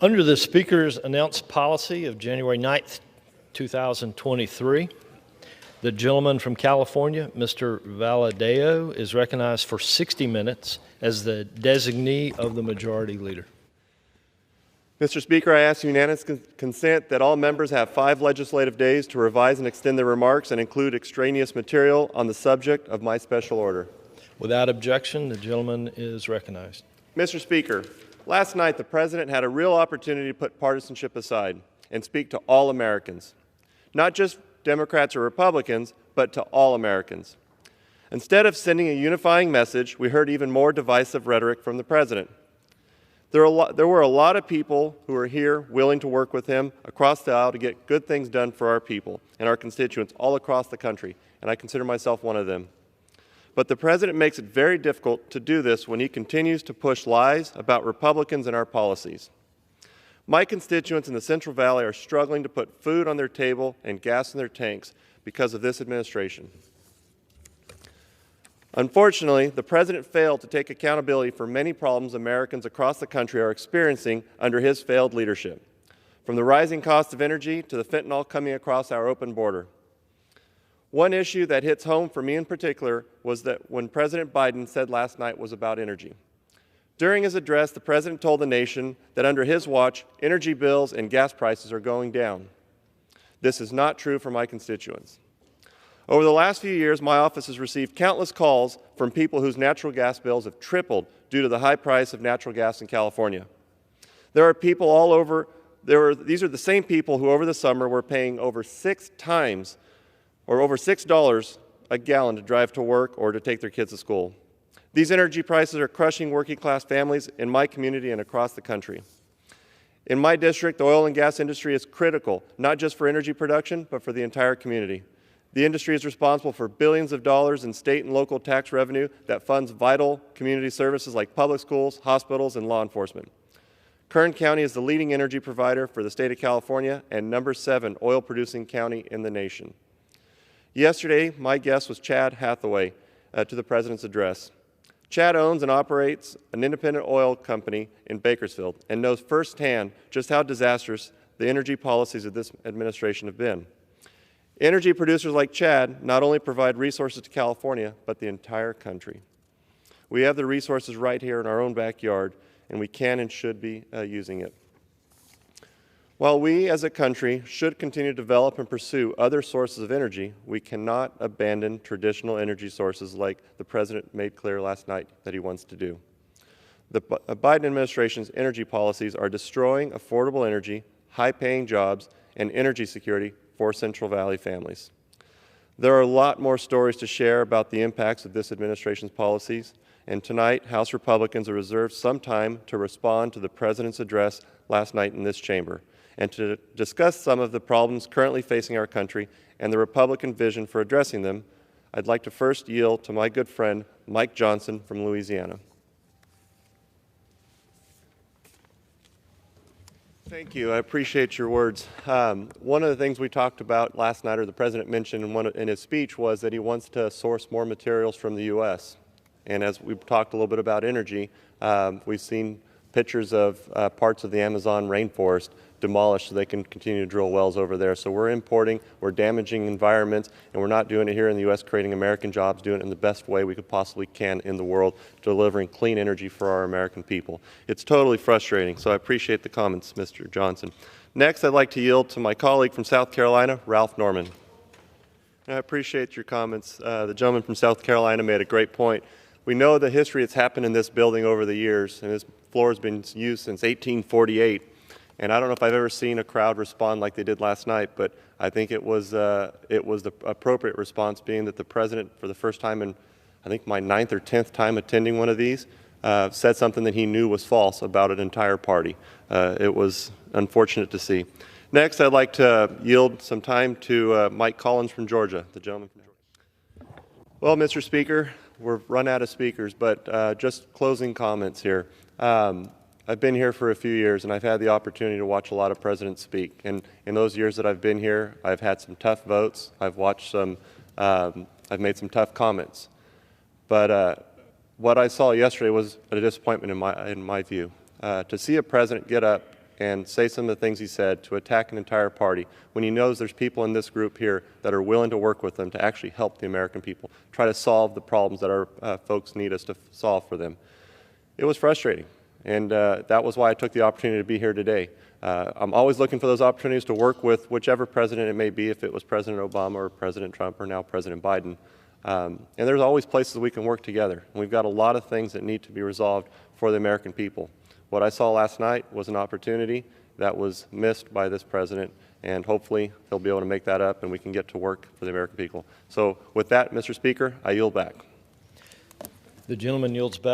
Under the Speaker's announced policy of January 9th, 2023, the gentleman from California, Mr. Valadao, is recognized for 60 minutes as the designee of the Majority Leader. Mr. Speaker, I ask unanimous consent that all members have 5 legislative days to revise and extend their remarks and include extraneous material on the subject of my special order. Without objection, the gentleman is recognized. Mr. Speaker, last night the President had a real opportunity to put partisanship aside and speak to all Americans, not just Democrats or Republicans, but to all Americans. Instead of sending a unifying message, we heard even more divisive rhetoric from the President. There were a lot of people who are here willing to work with him across the aisle to get good things done for our people and our constituents all across the country, and I consider myself one of them. But the President makes it very difficult to do this when he continues to push lies about Republicans and our policies. My constituents in the Central Valley are struggling to put food on their table and gas in their tanks because of this administration. Unfortunately, the President failed to take accountability for many problems Americans across the country are experiencing under his failed leadership, from the rising cost of energy to the fentanyl coming across our open border. One issue that hits home for me in particular was that when President Biden said last night was about energy. During his address, the President told the nation that under his watch, energy bills and gas prices are going down. This is not true for my constituents. Over the last few years, my office has received countless calls from people whose natural gas bills have tripled due to the high price of natural gas in California. There are people all over, these are the same people who over the summer were paying over 6 times or over $6 a gallon to drive to work or to take their kids to school. These energy prices are crushing working class families in my community and across the country. In my district, the oil and gas industry is critical, not just for energy production, but for the entire community. The industry is responsible for billions of dollars in state and local tax revenue that funds vital community services like public schools, hospitals, and law enforcement. Kern County is the leading energy provider for the state of California and number 7 oil-producing county in the nation. Yesterday, my guest was Chad Hathaway to the President's address. Chad owns and operates an independent oil company in Bakersfield and knows firsthand just how disastrous the energy policies of this administration have been. Energy producers like Chad not only provide resources to California, but the entire country. We have the resources right here in our own backyard, and we can and should be using it. While we as a country should continue to develop and pursue other sources of energy, we cannot abandon traditional energy sources like the President made clear last night that he wants to do. The Biden administration's energy policies are destroying affordable energy, high-paying jobs, and energy security for Central Valley families. There are a lot more stories to share about the impacts of this administration's policies, and tonight, House Republicans are reserved some time to respond to the President's address last night in this chamber, and to discuss some of the problems currently facing our country and the Republican vision for addressing them. I'd like to first yield to my good friend, Mike Johnson from Louisiana. Thank you. I appreciate your words. One of the things we talked about last night, or the President mentioned in his speech, was that he wants to source more materials from the U.S. And as we've talked a little bit about energy, we've seen pictures of parts of the Amazon rainforest demolished so they can continue to drill wells over there. So we're importing, we're damaging environments, and we're not doing it here in the U.S., creating American jobs, doing it in the best way we could possibly can in the world, delivering clean energy for our American people. It's totally frustrating, so I appreciate the comments, Mr. Johnson. Next, I'd like to yield to my colleague from South Carolina, Ralph Norman. I appreciate your comments. The gentleman from South Carolina made a great point. We know the history that's happened in this building over the years, and this floor has been used since 1848. And I don't know if I've ever seen a crowd respond like they did last night, but I think it was the appropriate response, being that the President, for the first time in, I think, my 9th or 10th time attending one of these, said something that he knew was false about an entire party. It was unfortunate to see. Next, I'd like to yield some time to Mike Collins from Georgia, the gentleman from Georgia. Well, Mr. Speaker, we've run out of speakers, but just closing comments here. I've been here for a few years, and I've had the opportunity to watch a lot of presidents speak. And in those years that I've been here, I've had some tough votes. I've watched some, I've made some tough comments. But what I saw yesterday was a disappointment in my view. To see a president get up and say some of the things he said, to attack an entire party, when he knows there's people in this group here that are willing to work with them to actually help the American people, try to solve the problems that our folks need us to solve for them. It was frustrating, and that was why I took the opportunity to be here today. I'm always looking for those opportunities to work with whichever president it may be, if it was President Obama or President Trump or now President Biden. And there's always places we can work together. And we've got a lot of things that need to be resolved for the American people. What I saw last night was an opportunity that was missed by this president, and hopefully he'll be able to make that up and we can get to work for the American people. So with that, Mr. Speaker, I yield back. The gentleman yields back.